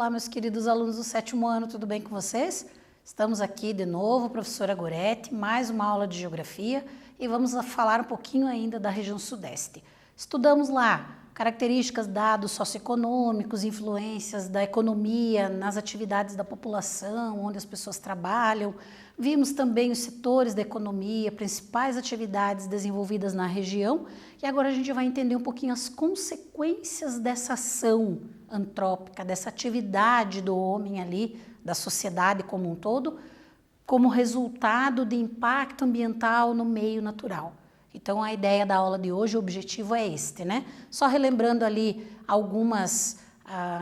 Olá, meus queridos alunos do 7º ano, tudo bem com vocês? Estamos aqui de novo, professora Goretti, mais uma aula de Geografia e vamos falar um pouquinho ainda da região Sudeste. Estudamos lá características, dados socioeconômicos, influências da economia nas atividades da população, onde as pessoas trabalham. Vimos também os setores da economia, principais atividades desenvolvidas na região e agora a gente vai entender um pouquinho as consequências dessa ação antrópica, dessa atividade do homem ali, da sociedade como um todo, como resultado de impacto ambiental no meio natural. Então, a ideia da aula de hoje, o objetivo é este, né? Só relembrando ali algumas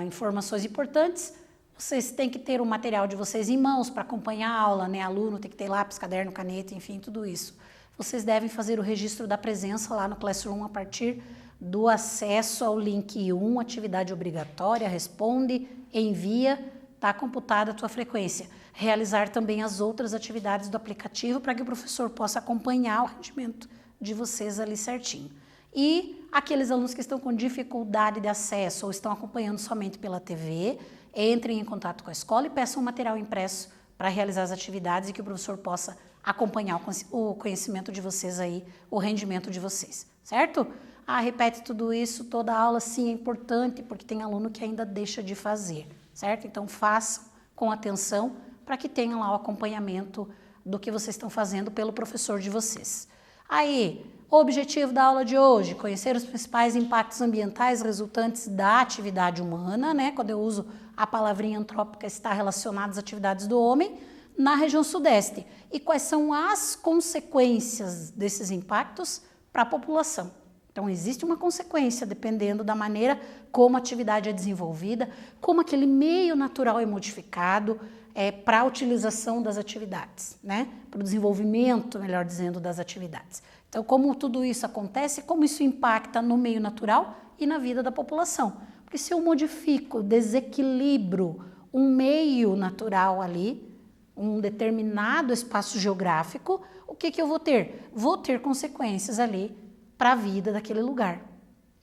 informações importantes, vocês têm que ter o material de vocês em mãos para acompanhar a aula, né? Aluno tem que ter lápis, caderno, caneta, enfim, tudo isso. Vocês devem fazer o registro da presença lá no Classroom a partir do acesso ao link 1, atividade obrigatória, responde, envia, está computada a tua frequência. Realizar também as outras atividades do aplicativo para que o professor possa acompanhar o rendimento de vocês ali certinho. E aqueles alunos que estão com dificuldade de acesso ou estão acompanhando somente pela TV, entrem em contato com a escola e peçam um material impresso para realizar as atividades e que o professor possa acompanhar o conhecimento de vocês aí, o rendimento de vocês, certo? Repete tudo isso, toda aula sim é importante, porque tem aluno que ainda deixa de fazer, certo? Então façam com atenção para que tenham lá o acompanhamento do que vocês estão fazendo pelo professor de vocês. Aí, o objetivo da aula de hoje, conhecer os principais impactos ambientais resultantes da atividade humana, né? Quando eu uso a palavrinha antrópica, está relacionado às atividades do homem na região Sudeste. E quais são as consequências desses impactos para a população. Então, existe uma consequência dependendo da maneira como a atividade é desenvolvida, como aquele meio natural é modificado para a utilização das atividades, né? Para o desenvolvimento, melhor dizendo, das atividades. Então, como tudo isso acontece, como isso impacta no meio natural e na vida da população. Porque se eu modifico, desequilibro um meio natural ali, um determinado espaço geográfico, o que eu vou ter? Vou ter consequências ali para a vida daquele lugar.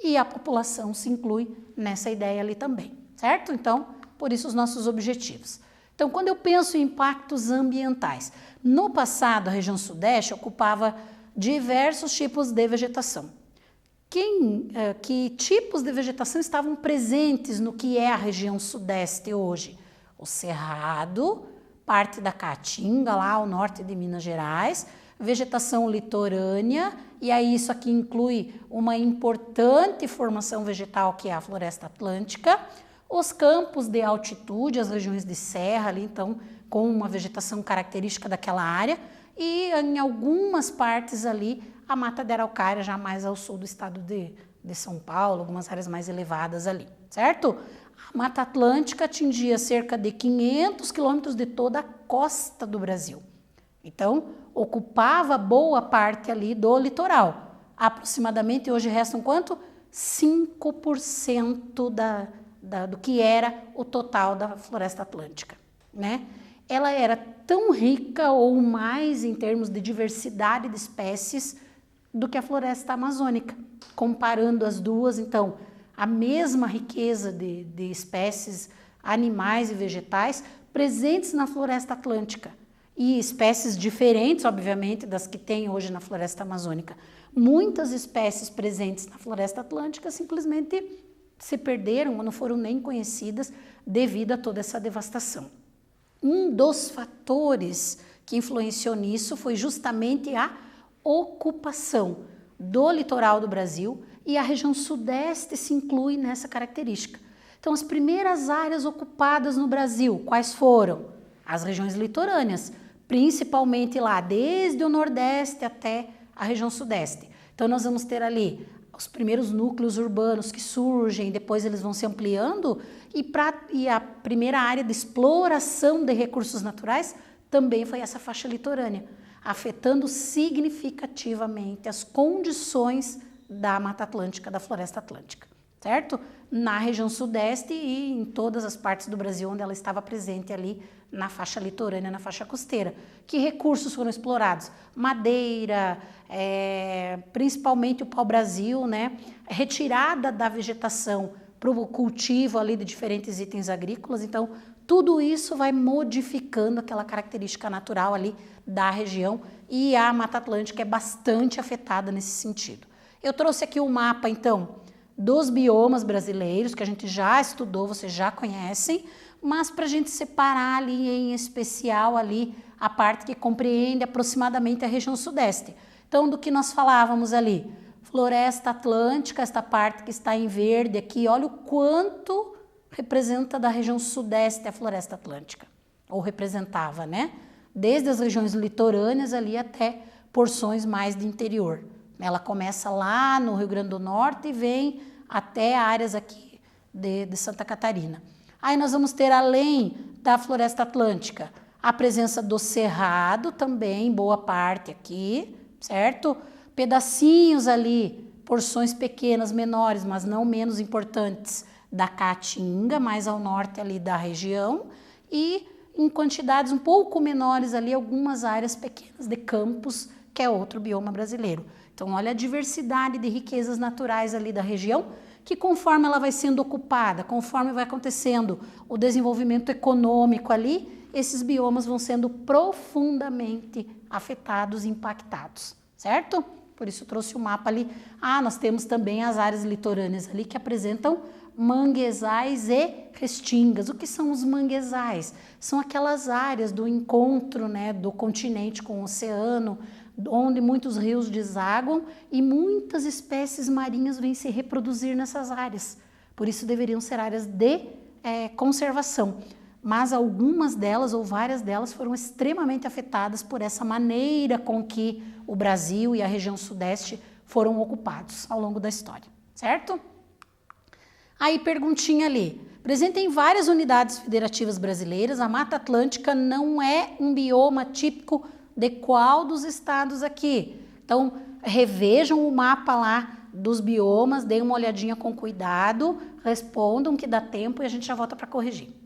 E a população se inclui nessa ideia ali também, certo? Então, por isso os nossos objetivos. Então, quando eu penso em impactos ambientais, no passado a região Sudeste ocupava diversos tipos de vegetação. Que tipos de vegetação estavam presentes no que é a região Sudeste hoje? O Cerrado, parte da Caatinga, lá ao norte de Minas Gerais, vegetação litorânea, e aí isso aqui inclui uma importante formação vegetal que é a floresta atlântica, os campos de altitude, as regiões de serra ali, então, com uma vegetação característica daquela área, e em algumas partes ali, a mata de araucária, já mais ao sul do estado de São Paulo, algumas áreas mais elevadas ali, certo? A Mata Atlântica atingia cerca de 500 quilômetros de toda a costa do Brasil. Então, ocupava boa parte ali do litoral. Aproximadamente, hoje restam quanto? 5% do que era o total da floresta atlântica, né? Ela era tão rica ou mais em termos de diversidade de espécies do que a floresta amazônica. Comparando as duas, então, a mesma riqueza de espécies animais e vegetais presentes na floresta atlântica e espécies diferentes, obviamente, das que tem hoje na floresta amazônica. Muitas espécies presentes na floresta atlântica simplesmente se perderam ou não foram nem conhecidas devido a toda essa devastação. Um dos fatores que influenciou nisso foi justamente a ocupação do litoral do Brasil e a região Sudeste se inclui nessa característica. Então, as primeiras áreas ocupadas no Brasil, quais foram? As regiões litorâneas, principalmente lá, desde o Nordeste até a região Sudeste. Então, nós vamos ter ali os primeiros núcleos urbanos que surgem, depois eles vão se ampliando, e a primeira área de exploração de recursos naturais também foi essa faixa litorânea, afetando significativamente as condições da Mata Atlântica, da Floresta Atlântica, certo? Na região Sudeste e em todas as partes do Brasil onde ela estava presente ali na faixa litorânea, na faixa costeira. Que recursos foram explorados? Madeira, principalmente o pau-brasil, né? Retirada da vegetação para o cultivo ali de diferentes itens agrícolas. Então, tudo isso vai modificando aquela característica natural ali da região e a Mata Atlântica é bastante afetada nesse sentido. Eu trouxe aqui um mapa, então, dos biomas brasileiros, que a gente já estudou, vocês já conhecem, mas para a gente separar ali em especial ali a parte que compreende aproximadamente a região sudeste. Então, do que nós falávamos ali, Floresta Atlântica, esta parte que está em verde aqui, olha o quanto representa da região sudeste a Floresta Atlântica, ou representava, né? Desde as regiões litorâneas ali até porções mais de interior. Ela começa lá no Rio Grande do Norte e vem até áreas aqui de Santa Catarina. Aí nós vamos ter, além da Floresta Atlântica, a presença do Cerrado também, boa parte aqui, certo? Pedacinhos ali, porções pequenas, menores, mas não menos importantes, da Caatinga, mais ao norte ali da região, e em quantidades um pouco menores ali, algumas áreas pequenas de campos, que é outro bioma brasileiro. Então, olha a diversidade de riquezas naturais ali da região, que conforme ela vai sendo ocupada, conforme vai acontecendo o desenvolvimento econômico ali, esses biomas vão sendo profundamente afetados e impactados, certo? Por isso trouxe o mapa ali. Nós temos também as áreas litorâneas ali que apresentam manguezais e restingas. O que são os manguezais? São aquelas áreas do encontro, né, do continente com o oceano, onde muitos rios desaguam e muitas espécies marinhas vêm se reproduzir nessas áreas. Por isso deveriam ser áreas de conservação. Mas algumas delas ou várias delas foram extremamente afetadas por essa maneira com que o Brasil e a região sudeste foram ocupados ao longo da história, certo? Aí perguntinha ali, presente em várias unidades federativas brasileiras, a Mata Atlântica não é um bioma típico de qual dos estados aqui? Então, revejam o mapa lá dos biomas, deem uma olhadinha com cuidado, respondam que dá tempo e a gente já volta para corrigir.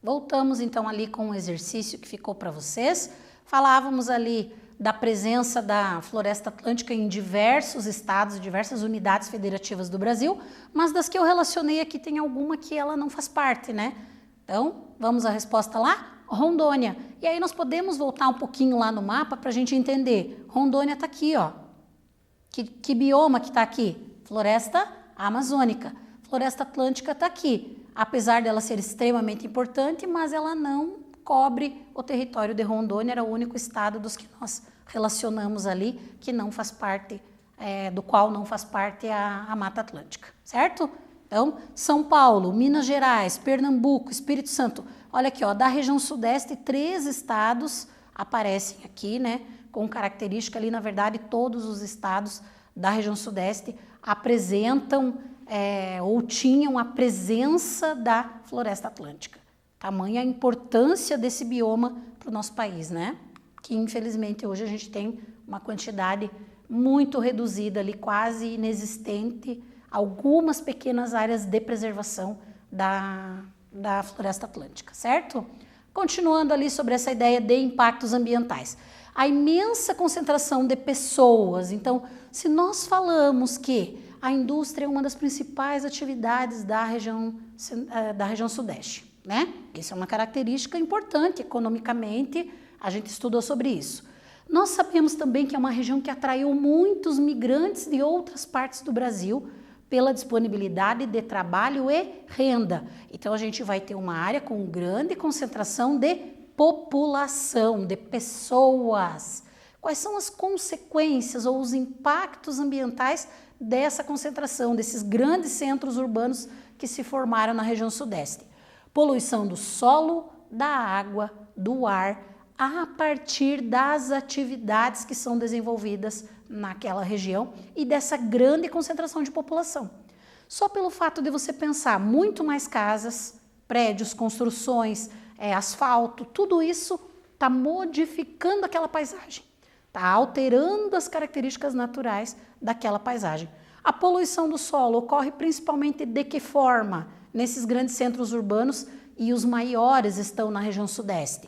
Voltamos então ali com um exercício que ficou para vocês. Falávamos ali da presença da floresta atlântica em diversos estados e diversas unidades federativas do Brasil, mas das que eu relacionei aqui tem alguma que ela não faz parte, né? Então, vamos à resposta lá? Rondônia. E aí nós podemos voltar um pouquinho lá no mapa para a gente entender. Rondônia está aqui, ó. Que bioma que está aqui? Floresta amazônica. Floresta atlântica está aqui. Apesar dela ser extremamente importante, mas ela não cobre o território de Rondônia, era o único estado dos que nós relacionamos ali, que não faz parte, do qual não faz parte a Mata Atlântica, certo? Então, São Paulo, Minas Gerais, Pernambuco, Espírito Santo, olha aqui, ó, da região sudeste, 3 estados aparecem aqui, né, com característica ali, na verdade, todos os estados da região sudeste apresentam ou tinham a presença da floresta atlântica. Tamanha a importância desse bioma para o nosso país, né? Que infelizmente hoje a gente tem uma quantidade muito reduzida ali, quase inexistente, algumas pequenas áreas de preservação da floresta atlântica, certo? Continuando ali sobre essa ideia de impactos ambientais. A imensa concentração de pessoas. Então, se nós falamos que a indústria é uma das principais atividades da região sudeste, né? Isso é uma característica importante economicamente, a gente estudou sobre isso. Nós sabemos também que é uma região que atraiu muitos migrantes de outras partes do Brasil pela disponibilidade de trabalho e renda. Então a gente vai ter uma área com grande concentração de população, de pessoas. Quais são as consequências ou os impactos ambientais dessa concentração, desses grandes centros urbanos que se formaram na região sudeste? Poluição do solo, da água, do ar, a partir das atividades que são desenvolvidas naquela região e dessa grande concentração de população. Só pelo fato de você pensar muito mais casas, prédios, construções, asfalto, tudo isso está modificando aquela paisagem, está alterando as características naturais daquela paisagem. A poluição do solo ocorre principalmente de que forma? Nesses grandes centros urbanos, e os maiores estão na região sudeste,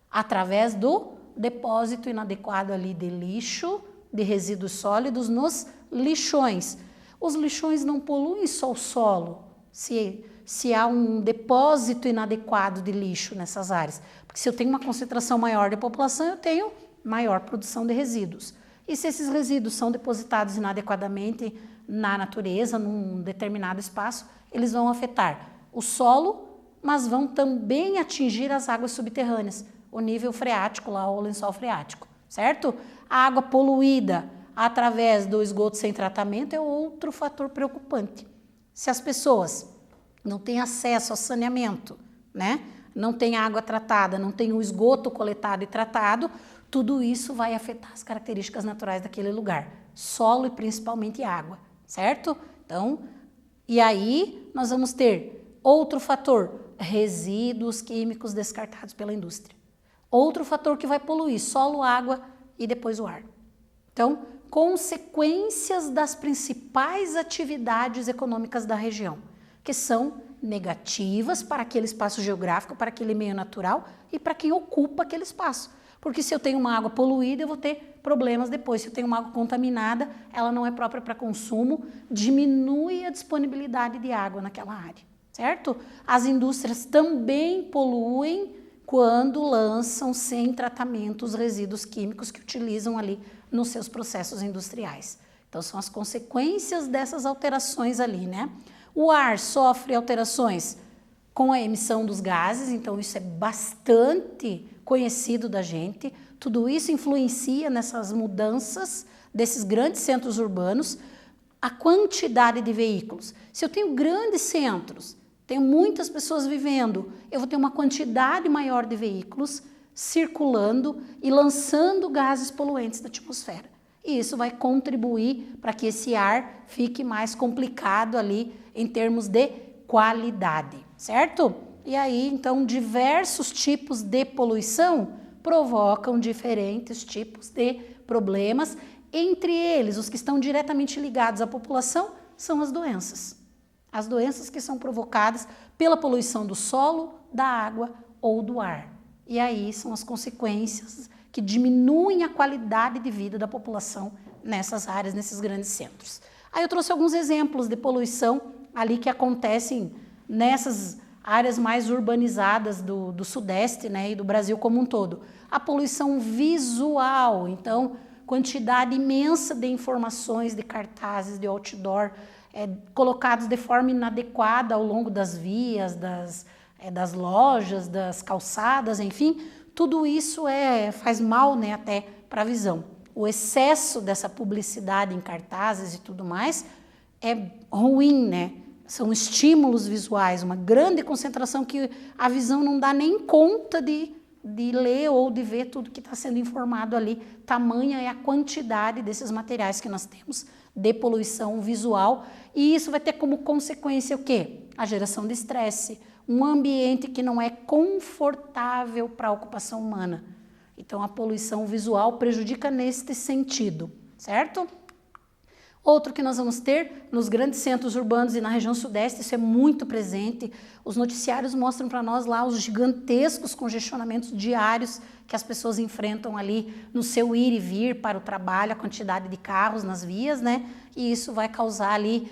através do depósito inadequado ali de lixo, de resíduos sólidos nos lixões. Os lixões não poluem só o solo, se há um depósito inadequado de lixo nessas áreas, porque se eu tenho uma concentração maior de população, eu tenho maior produção de resíduos. E se esses resíduos são depositados inadequadamente na natureza, num determinado espaço, eles vão afetar o solo, mas vão também atingir as águas subterrâneas, o nível freático lá, o lençol freático, certo? A água poluída através do esgoto sem tratamento é outro fator preocupante. Se as pessoas não têm acesso ao saneamento, né? Não tem água tratada, não tem o esgoto coletado e tratado, tudo isso vai afetar as características naturais daquele lugar, solo e principalmente água, certo? Então, e aí nós vamos ter outro fator, resíduos químicos descartados pela indústria. Outro fator que vai poluir, solo, água e depois o ar. Então, consequências das principais atividades econômicas da região, que são negativas para aquele espaço geográfico, para aquele meio natural e para quem ocupa aquele espaço. Porque se eu tenho uma água poluída, eu vou ter problemas depois. Se eu tenho uma água contaminada, ela não é própria para consumo, diminui a disponibilidade de água naquela área, certo? As indústrias também poluem quando lançam sem tratamento os resíduos químicos que utilizam ali nos seus processos industriais. Então, são as consequências dessas alterações ali, né? O ar sofre alterações com a emissão dos gases, então isso é bastante conhecido da gente. Tudo isso influencia nessas mudanças desses grandes centros urbanos. A quantidade de veículos. Se eu tenho grandes centros, tenho muitas pessoas vivendo, eu vou ter uma quantidade maior de veículos circulando e lançando gases poluentes da atmosfera. E isso vai contribuir para que esse ar fique mais complicado ali em termos de qualidade, certo? E aí, então, diversos tipos de poluição provocam diferentes tipos de problemas. Entre eles, os que estão diretamente ligados à população são as doenças. As doenças que são provocadas pela poluição do solo, da água ou do ar. E aí são as consequências que diminuem a qualidade de vida da população nessas áreas, nesses grandes centros. Aí eu trouxe alguns exemplos de poluição ali que acontecem nessas áreas mais urbanizadas do Sudeste, né, e do Brasil como um todo. A poluição visual, então, quantidade imensa de informações, de cartazes, de outdoor, colocados de forma inadequada ao longo das vias, das lojas, das calçadas, enfim, tudo isso faz mal, né, até para a visão. O excesso dessa publicidade em cartazes e tudo mais é ruim, né? São estímulos visuais, uma grande concentração que a visão não dá nem conta de ler ou de ver tudo que está sendo informado ali. Tamanha é a quantidade desses materiais que nós temos de poluição visual. E isso vai ter como consequência o quê? A geração de estresse, um ambiente que não é confortável para a ocupação humana. Então, a poluição visual prejudica neste sentido, certo? Outro que nós vamos ter nos grandes centros urbanos e na região sudeste, isso é muito presente. Os noticiários mostram para nós lá os gigantescos congestionamentos diários que as pessoas enfrentam ali no seu ir e vir para o trabalho, a quantidade de carros nas vias, né? E isso vai causar ali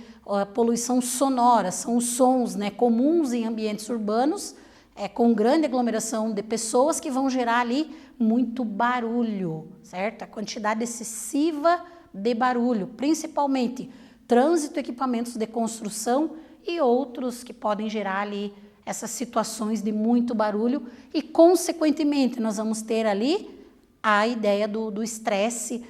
poluição sonora, são os sons, né, comuns em ambientes urbanos, com grande aglomeração de pessoas que vão gerar ali muito barulho, certo? A quantidade excessiva de barulho, principalmente trânsito, equipamentos de construção e outros que podem gerar ali essas situações de muito barulho e, consequentemente, nós vamos ter ali a ideia do estresse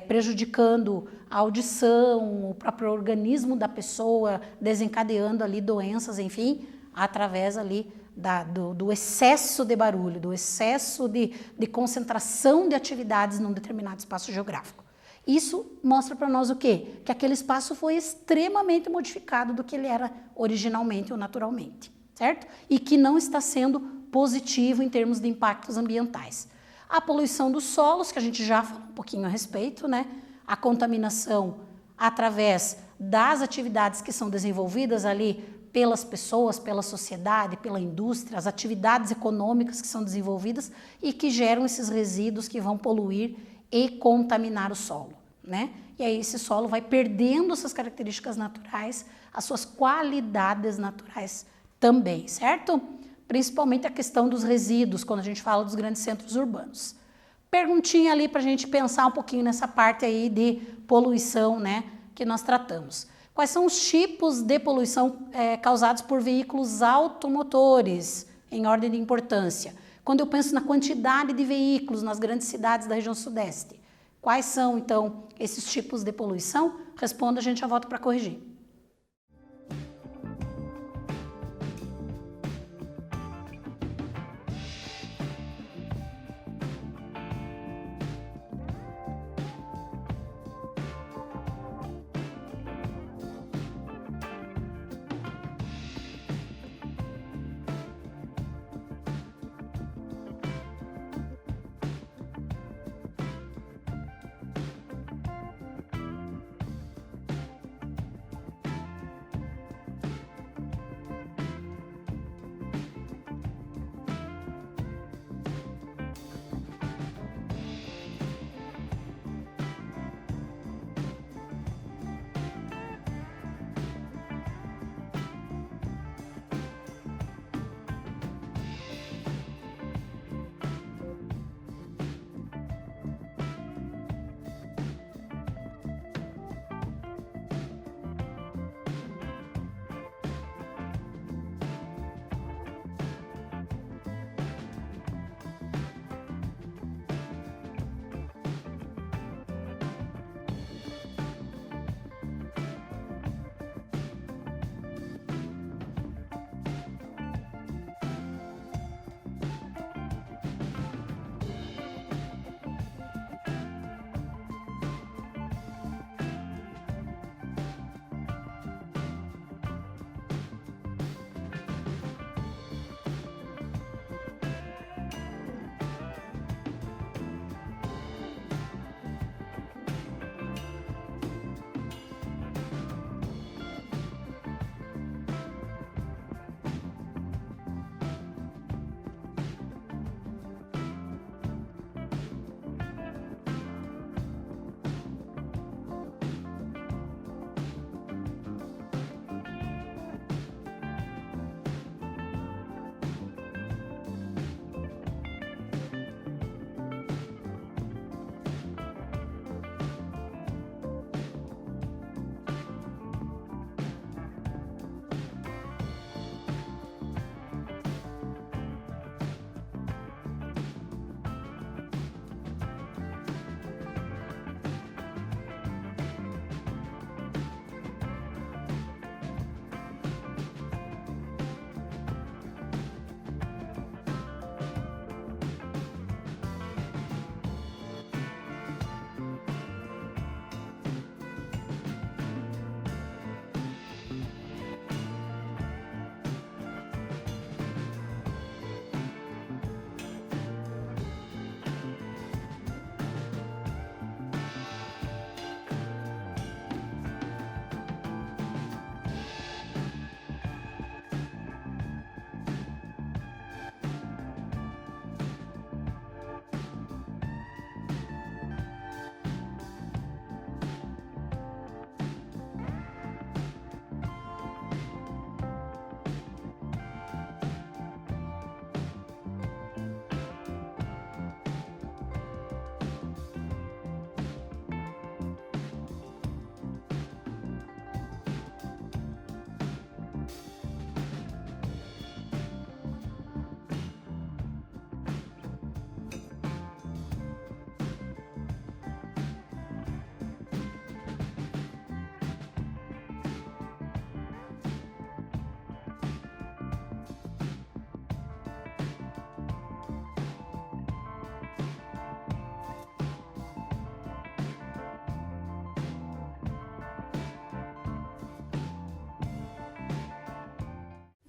prejudicando a audição, o próprio organismo da pessoa, desencadeando ali doenças, enfim, através ali do excesso de barulho, do excesso de concentração de atividades num determinado espaço geográfico. Isso mostra para nós o quê? Que aquele espaço foi extremamente modificado do que ele era originalmente ou naturalmente, certo? E que não está sendo positivo em termos de impactos ambientais. A poluição dos solos, que a gente já falou um pouquinho a respeito, né? A contaminação através das atividades que são desenvolvidas ali pelas pessoas, pela sociedade, pela indústria, as atividades econômicas que são desenvolvidas e que geram esses resíduos que vão poluir e contaminar o solo, né? E aí esse solo vai perdendo suas características naturais, as suas qualidades naturais também, certo? Principalmente a questão dos resíduos, quando a gente fala dos grandes centros urbanos. Perguntinha ali para a gente pensar um pouquinho nessa parte aí de poluição, né, que nós tratamos. Quais são os tipos de poluição causados por veículos automotores, em ordem de importância? Quando eu penso na quantidade de veículos nas grandes cidades da região sudeste, quais são, então, esses tipos de poluição? Responda, a gente já volta para corrigir.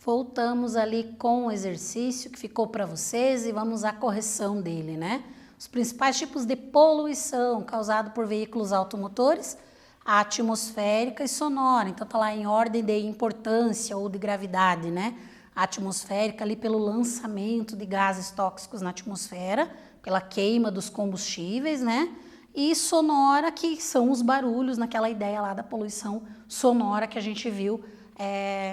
Voltamos ali com o exercício que ficou para vocês e vamos à correção dele, né? Os principais tipos de poluição causada por veículos automotores, a atmosférica e sonora. Então tá lá em ordem de importância ou de gravidade, né? A atmosférica ali pelo lançamento de gases tóxicos na atmosfera, pela queima dos combustíveis, né? E sonora, que são os barulhos, naquela ideia lá da poluição sonora que a gente viu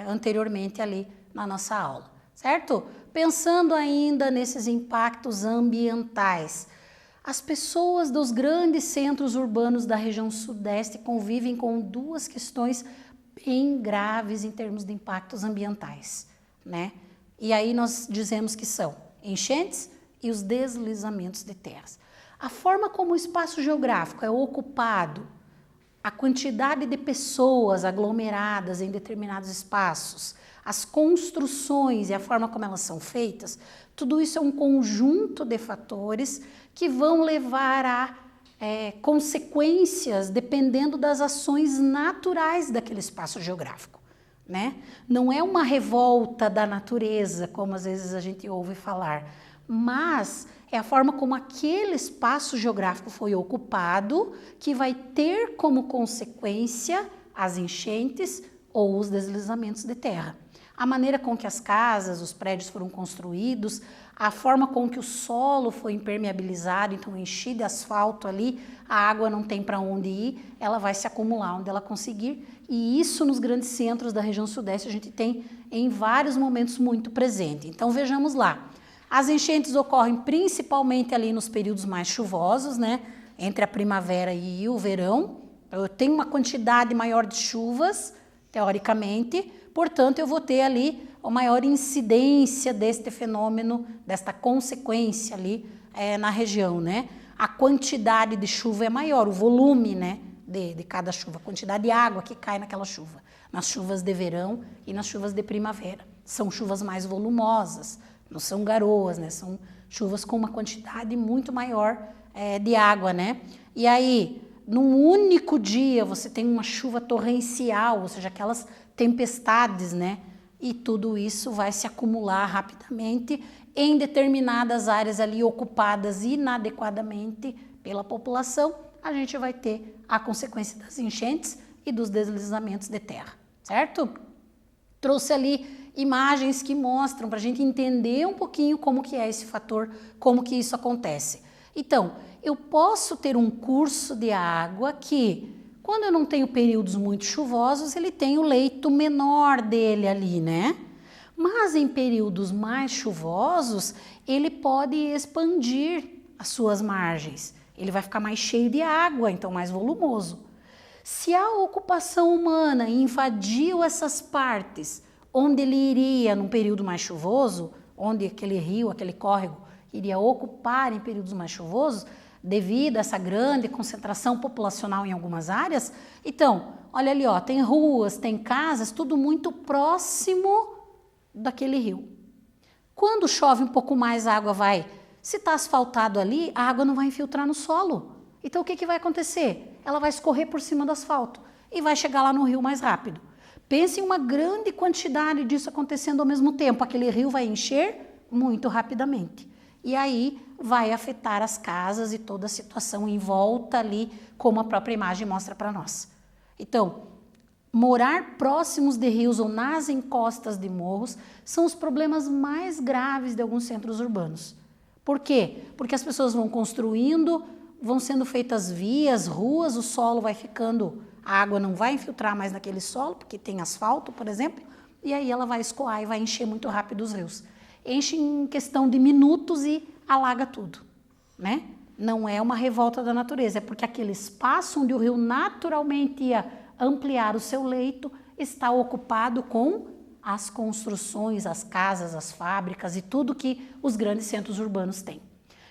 anteriormente ali na nossa aula, certo? Pensando ainda nesses impactos ambientais, as pessoas dos grandes centros urbanos da região sudeste convivem com duas questões bem graves em termos de impactos ambientais, né? E aí nós dizemos que são enchentes e os deslizamentos de terras. A forma como o espaço geográfico é ocupado, a quantidade de pessoas aglomeradas em determinados espaços, as construções e a forma como elas são feitas, tudo isso é um conjunto de fatores que vão levar a consequências dependendo das ações naturais daquele espaço geográfico, né? Não é uma revolta da natureza, como às vezes a gente ouve falar, mas é a forma como aquele espaço geográfico foi ocupado que vai ter como consequência as enchentes ou os deslizamentos de terra. A maneira com que as casas, os prédios foram construídos, a forma com que o solo foi impermeabilizado, então enchido de asfalto ali, a água não tem para onde ir, ela vai se acumular onde ela conseguir, e isso nos grandes centros da região sudeste a gente tem em vários momentos muito presente. Então vejamos lá. As enchentes ocorrem principalmente ali nos períodos mais chuvosos, né? Entre a primavera e o verão. Eu tenho uma quantidade maior de chuvas, teoricamente, portanto eu vou ter ali a maior incidência deste fenômeno, desta consequência ali na região, né? A quantidade de chuva é maior, o volume, né, de cada chuva, a quantidade de água que cai naquela chuva, nas chuvas de verão e nas chuvas de primavera. São chuvas mais volumosas, não são garoas, né? São chuvas com uma quantidade muito maior de água, né? E aí, num único dia, você tem uma chuva torrencial, ou seja, aquelas tempestades, né? E tudo isso vai se acumular rapidamente em determinadas áreas ali ocupadas inadequadamente pela população. A gente vai ter a consequência das enchentes e dos deslizamentos de terra, certo? Trouxe ali imagens que mostram para a gente entender um pouquinho como que é esse fator, como que isso acontece. Então, eu posso ter um curso de água que, quando eu não tenho períodos muito chuvosos, ele tem o leito menor dele ali, né? Mas em períodos mais chuvosos, ele pode expandir as suas margens. Ele vai ficar mais cheio de água, então mais volumoso. Se a ocupação humana invadiu essas partes, onde ele iria num período mais chuvoso, onde aquele rio, aquele córrego iria ocupar em períodos mais chuvosos, devido a essa grande concentração populacional em algumas áreas. Então, olha ali, ó, tem ruas, tem casas, tudo muito próximo daquele rio. Quando chove um pouco mais, a água vai, se está asfaltado ali, a água não vai infiltrar no solo. Então, o que que vai acontecer? Ela vai escorrer por cima do asfalto e vai chegar lá no rio mais rápido. Pense em uma grande quantidade disso acontecendo ao mesmo tempo. Aquele rio vai encher muito rapidamente. E aí vai afetar as casas e toda a situação em volta ali, como a própria imagem mostra para nós. Então, morar próximos de rios ou nas encostas de morros são os problemas mais graves de alguns centros urbanos. Por quê? Porque as pessoas vão construindo, vão sendo feitas vias, ruas, o solo vai ficando... A água não vai infiltrar mais naquele solo, porque tem asfalto, por exemplo, e aí ela vai escoar e vai encher muito rápido os rios. Enche em questão de minutos e alaga tudo, né? Não é uma revolta da natureza, é porque aquele espaço onde o rio naturalmente ia ampliar o seu leito está ocupado com as construções, as casas, as fábricas e tudo que os grandes centros urbanos têm.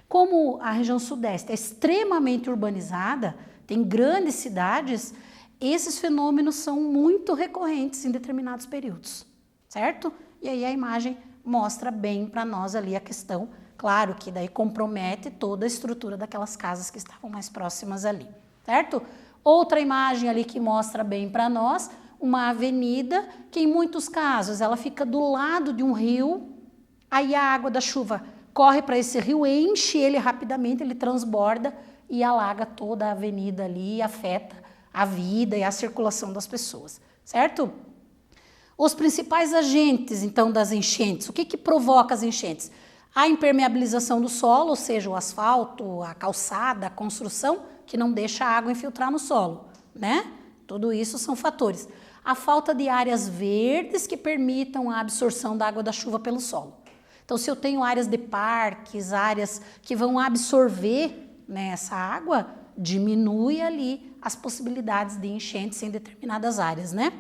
Como a região sudeste é extremamente urbanizada, tem grandes cidades, esses fenômenos são muito recorrentes em determinados períodos, certo? E aí a imagem mostra bem para nós ali a questão, claro que daí compromete toda a estrutura daquelas casas que estavam mais próximas ali, certo? Outra imagem ali que mostra bem para nós uma avenida que em muitos casos ela fica do lado de um rio, aí a água da chuva corre para esse rio, enche ele rapidamente, ele transborda e alaga toda a avenida ali e afeta a vida e a circulação das pessoas, certo? Os principais agentes, então, das enchentes, o que que provoca as enchentes? A impermeabilização do solo, ou seja, o asfalto, a calçada, a construção, que não deixa a água infiltrar no solo, né? Tudo isso são fatores. A falta de áreas verdes que permitam a absorção da água da chuva pelo solo. Então, se eu tenho áreas de parques, áreas que vão absorver, né, essa água, diminui ali as possibilidades de enchentes em determinadas áreas, né?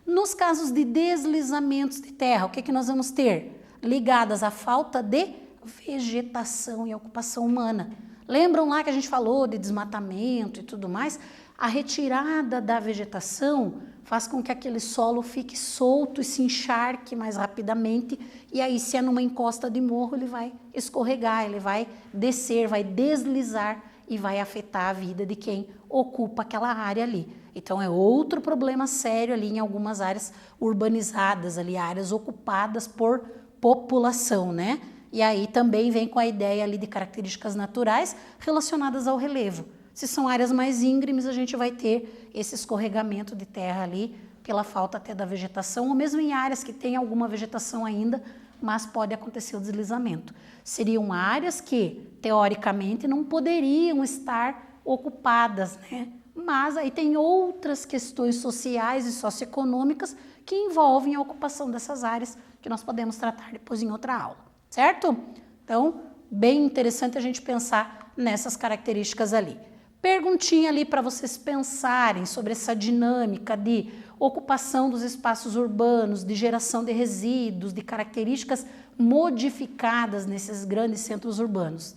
Nos casos de deslizamentos de terra, o que que nós vamos ter? Ligadas à falta de vegetação e ocupação humana. Lembram lá que a gente falou de desmatamento e tudo mais? A retirada da vegetação faz com que aquele solo fique solto e se encharque mais rapidamente, e aí se é numa encosta de morro ele vai escorregar, ele vai descer, vai deslizar e vai afetar a vida de quem ocupa aquela área ali. Então é outro problema sério ali em algumas áreas urbanizadas, ali áreas ocupadas por população, né? E aí também vem com a ideia ali de características naturais relacionadas ao relevo. Se são áreas mais íngremes, a gente vai ter esse escorregamento de terra ali pela falta até da vegetação, ou mesmo em áreas que tem alguma vegetação ainda, mas pode acontecer o deslizamento. Seriam áreas que, teoricamente, não poderiam estar ocupadas, né? Mas aí tem outras questões sociais e socioeconômicas que envolvem a ocupação dessas áreas, que nós podemos tratar depois em outra aula, certo? Então, bem interessante a gente pensar nessas características ali. Perguntinha ali para vocês pensarem sobre essa dinâmica de ocupação dos espaços urbanos, de geração de resíduos, de características modificadas nesses grandes centros urbanos.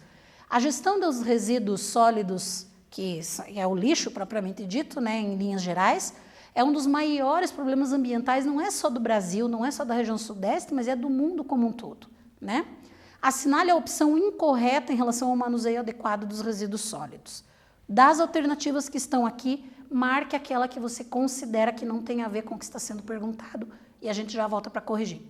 A gestão dos resíduos sólidos, que é o lixo propriamente dito, né, em linhas gerais, é um dos maiores problemas ambientais, não é só do Brasil, não é só da região sudeste, mas é do mundo como um todo, né? Assinale a opção incorreta em relação ao manuseio adequado dos resíduos sólidos. Das alternativas que estão aqui, marque aquela que você considera que não tem a ver com o que está sendo perguntado e a gente já volta para corrigir.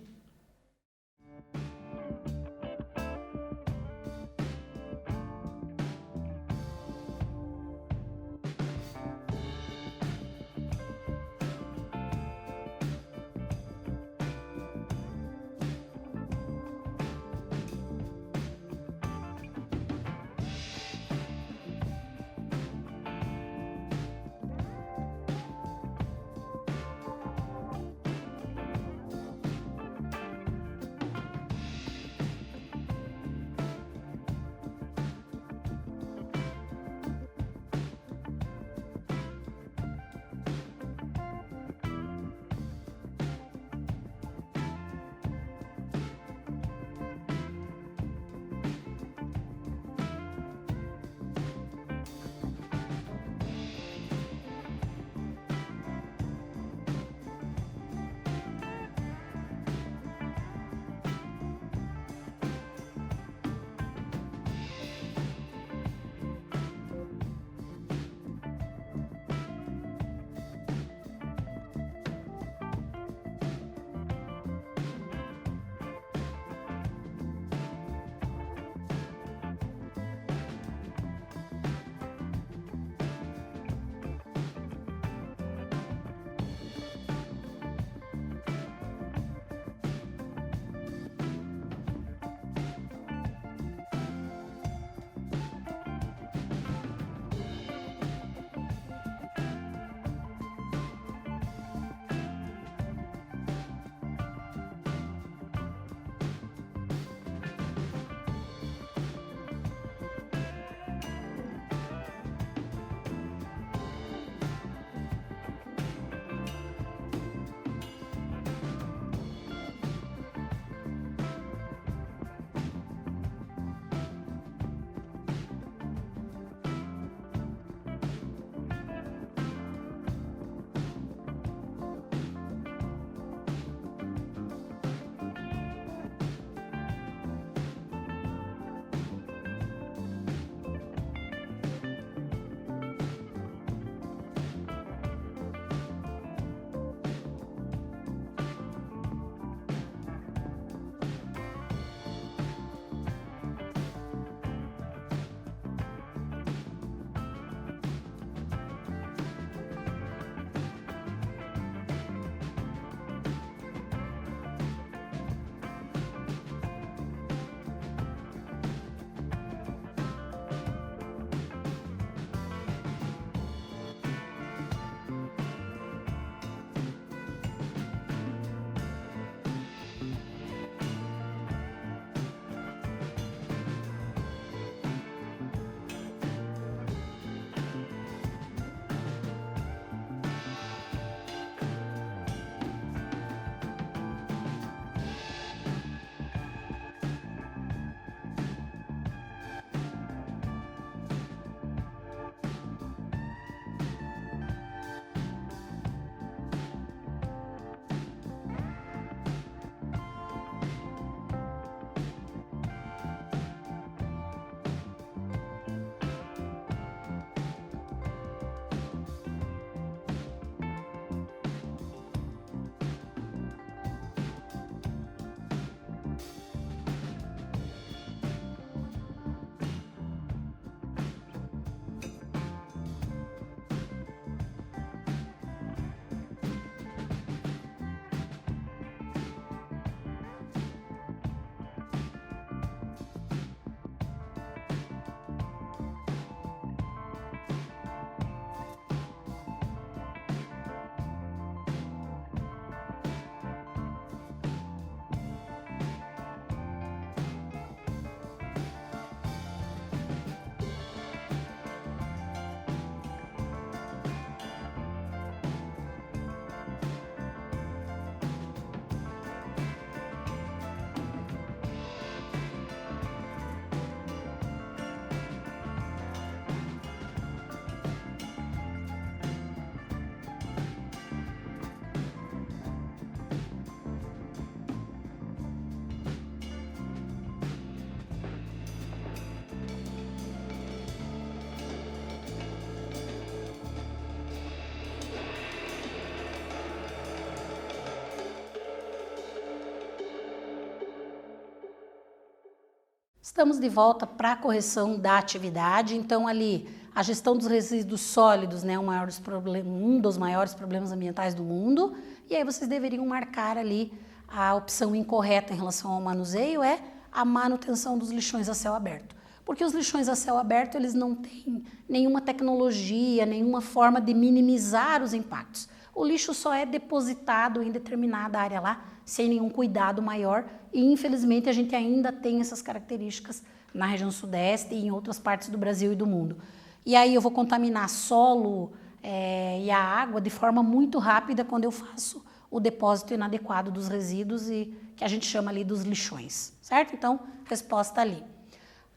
Estamos de volta para a correção da atividade. Então, ali, a gestão dos resíduos sólidos, né, um dos maiores problemas ambientais do mundo. E aí vocês deveriam marcar ali a opção incorreta em relação ao manuseio é a manutenção dos lixões a céu aberto. Porque os lixões a céu aberto, eles não têm nenhuma tecnologia, nenhuma forma de minimizar os impactos. O lixo só é depositado em determinada área lá, sem nenhum cuidado maior, e infelizmente a gente ainda tem essas características na região sudeste e em outras partes do Brasil e do mundo. E aí eu vou contaminar solo e a água de forma muito rápida quando eu faço o depósito inadequado dos resíduos e que a gente chama ali dos lixões, certo? Então, resposta ali.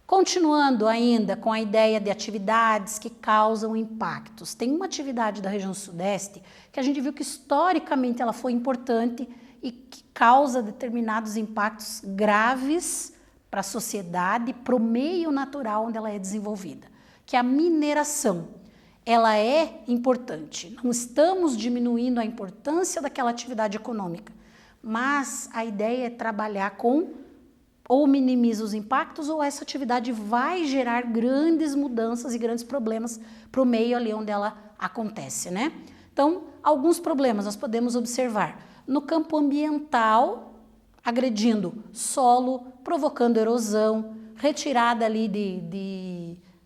Continuando ainda com a ideia de atividades que causam impactos. Tem uma atividade da região sudeste que a gente viu que historicamente ela foi importante e que causa determinados impactos graves para a sociedade, para o meio natural onde ela é desenvolvida, que é a mineração. Ela é importante, não estamos diminuindo a importância daquela atividade econômica, mas a ideia é trabalhar com ou minimiza os impactos ou essa atividade vai gerar grandes mudanças e grandes problemas para o meio ali onde ela acontece, né? Então, alguns problemas nós podemos observar. No campo ambiental, agredindo solo, provocando erosão, retirada ali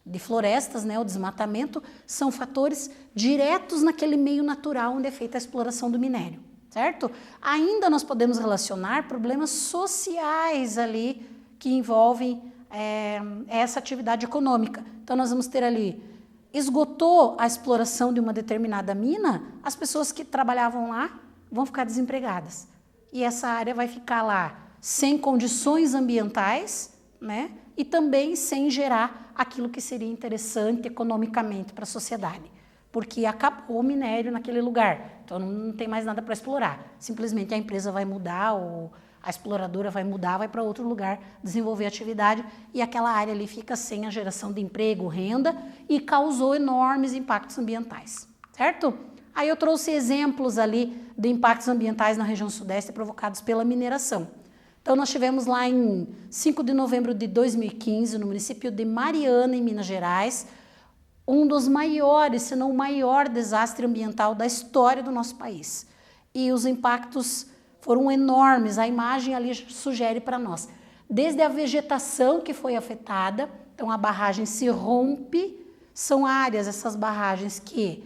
de florestas, né, o desmatamento, são fatores diretos naquele meio natural onde é feita a exploração do minério, certo? Ainda nós podemos relacionar problemas sociais ali que envolvem essa atividade econômica. Então, nós vamos ter ali, esgotou a exploração de uma determinada mina, as pessoas que trabalhavam lá vão ficar desempregadas. E essa área vai ficar lá sem condições ambientais, né? E também sem gerar aquilo que seria interessante economicamente para a sociedade. Porque acabou o minério naquele lugar. Então não tem mais nada para explorar. Simplesmente a empresa vai mudar, ou a exploradora vai mudar, vai para outro lugar desenvolver atividade e aquela área ali fica sem a geração de emprego, renda e causou enormes impactos ambientais, certo? Aí eu trouxe exemplos ali de impactos ambientais na região sudeste provocados pela mineração. Então nós tivemos lá em 5 de novembro de 2015, no município de Mariana, em Minas Gerais, um dos maiores, se não o maior desastre ambiental da história do nosso país. E os impactos foram enormes, a imagem ali sugere para nós. Desde a vegetação que foi afetada, então a barragem se rompe, são áreas, essas barragens que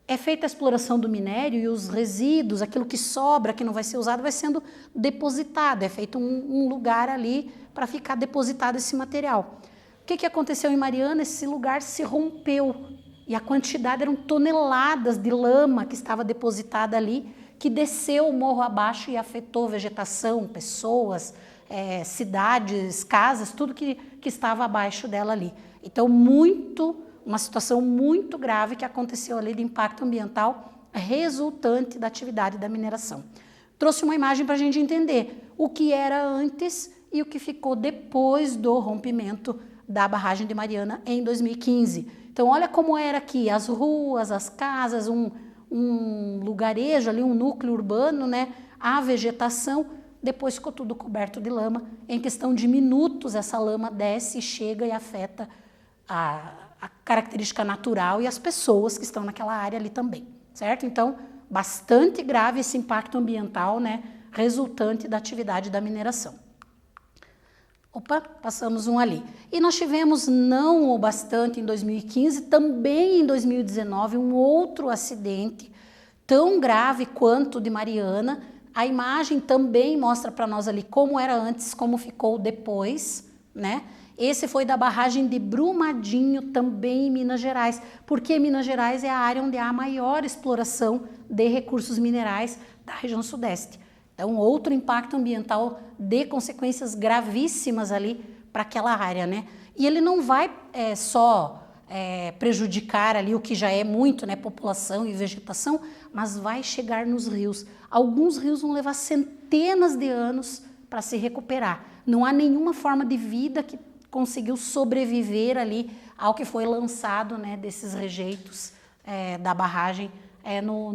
é feita a exploração do minério e os resíduos, aquilo que sobra, que não vai ser usado, vai sendo depositado, é feito um lugar ali para ficar depositado esse material. O que aconteceu em Mariana? Esse lugar se rompeu e a quantidade eram toneladas de lama que estava depositada ali, que desceu o morro abaixo e afetou vegetação, pessoas, cidades, casas, tudo que estava abaixo dela ali. Então, uma situação muito grave que aconteceu ali de impacto ambiental resultante da atividade da mineração. Trouxe uma imagem para a gente entender o que era antes e o que ficou depois do rompimento da barragem de Mariana em 2015. Então, olha como era aqui, as ruas, as casas, um lugarejo ali, um núcleo urbano, né? A vegetação, depois ficou tudo coberto de lama. Em questão de minutos, essa lama desce, chega e afeta a característica natural e as pessoas que estão naquela área ali também, certo? Então, bastante grave esse impacto ambiental, né, resultante da atividade da mineração. Opa, passamos um ali. E nós tivemos, não o bastante em 2015, também em 2019, um outro acidente tão grave quanto o de Mariana. A imagem também mostra para nós ali como era antes, como ficou depois, né? Esse foi da barragem de Brumadinho, também em Minas Gerais, porque Minas Gerais é a área onde há a maior exploração de recursos minerais da região sudeste. Então, outro impacto ambiental de consequências gravíssimas ali para aquela área, né? E ele não vai só prejudicar ali o que já é muito, né? População e vegetação, mas vai chegar nos rios. Alguns rios vão levar centenas de anos para se recuperar. Não há nenhuma forma de vida que conseguiu sobreviver ali ao que foi lançado, né, desses rejeitos da barragem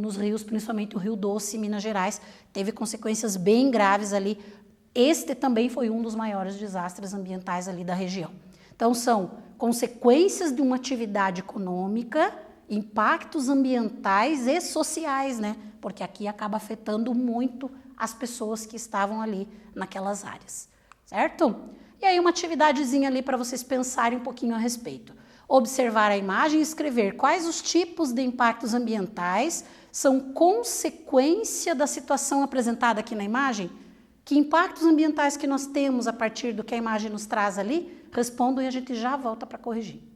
nos rios, principalmente o Rio Doce, Minas Gerais. Teve consequências bem graves ali Este também foi um dos maiores desastres ambientais ali da região. Então, são consequências de uma atividade econômica, impactos ambientais e sociais, né? Porque aqui acaba afetando muito as pessoas que estavam ali naquelas áreas, certo? E aí uma atividadezinha ali para vocês pensarem um pouquinho a respeito. Observar a imagem e escrever quais os tipos de impactos ambientais são consequência da situação apresentada aqui na imagem. Que impactos ambientais que nós temos a partir do que a imagem nos traz ali? Respondam e a gente já volta para corrigir.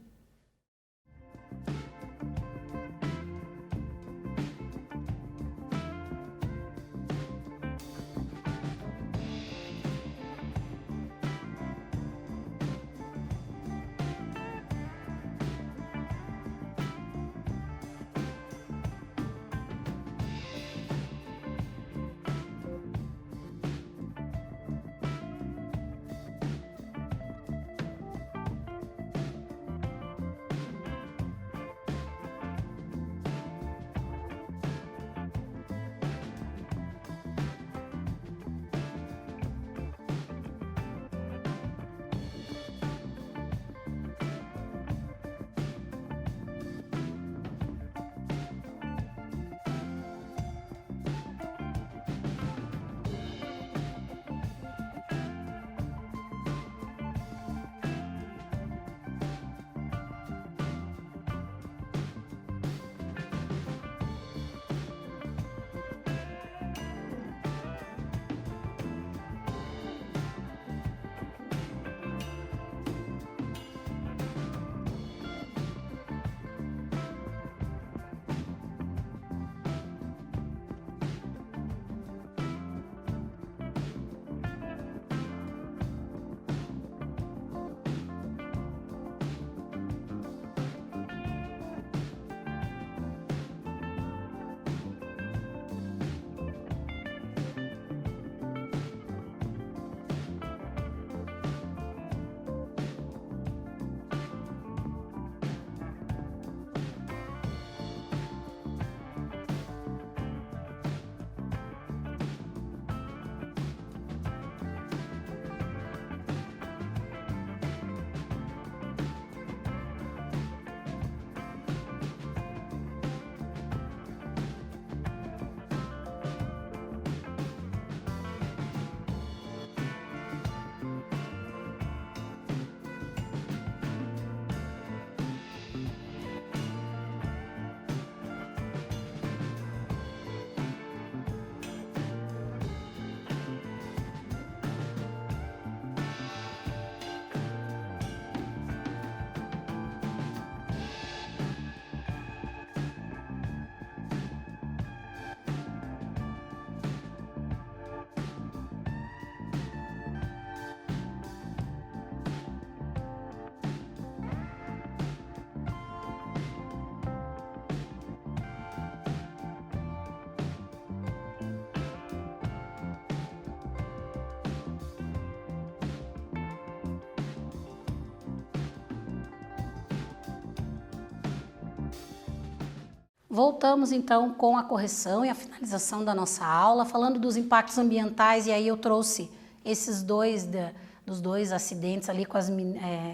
Voltamos então com a correção e a finalização da nossa aula, falando dos impactos ambientais, e aí eu trouxe esses dos dois acidentes ali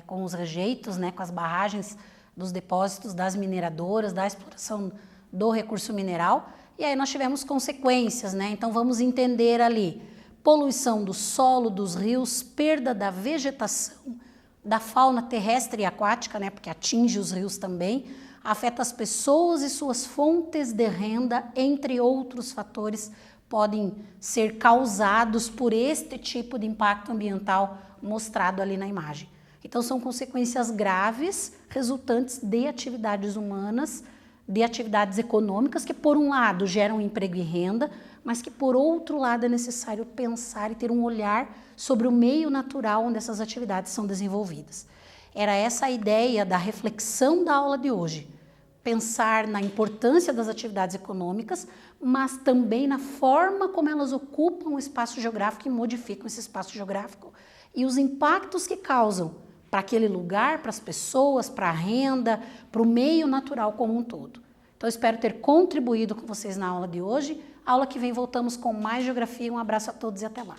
com os rejeitos, né, com as barragens dos depósitos das mineradoras, da exploração do recurso mineral, e aí nós tivemos consequências, né? Então vamos entender ali: poluição do solo, dos rios, perda da vegetação, da fauna terrestre e aquática, né, porque atinge os rios também, afeta as pessoas e suas fontes de renda, entre outros fatores podem ser causados por este tipo de impacto ambiental mostrado ali na imagem. Então são consequências graves resultantes de atividades humanas, de atividades econômicas que por um lado geram emprego e renda, mas que por outro lado é necessário pensar e ter um olhar sobre o meio natural onde essas atividades são desenvolvidas. Era essa a ideia da reflexão da aula de hoje. Pensar na importância das atividades econômicas, mas também na forma como elas ocupam o espaço geográfico e modificam esse espaço geográfico e os impactos que causam para aquele lugar, para as pessoas, para a renda, para o meio natural como um todo. Então, espero ter contribuído com vocês na aula de hoje. A aula que vem voltamos com mais geografia. Um abraço a todos e até lá.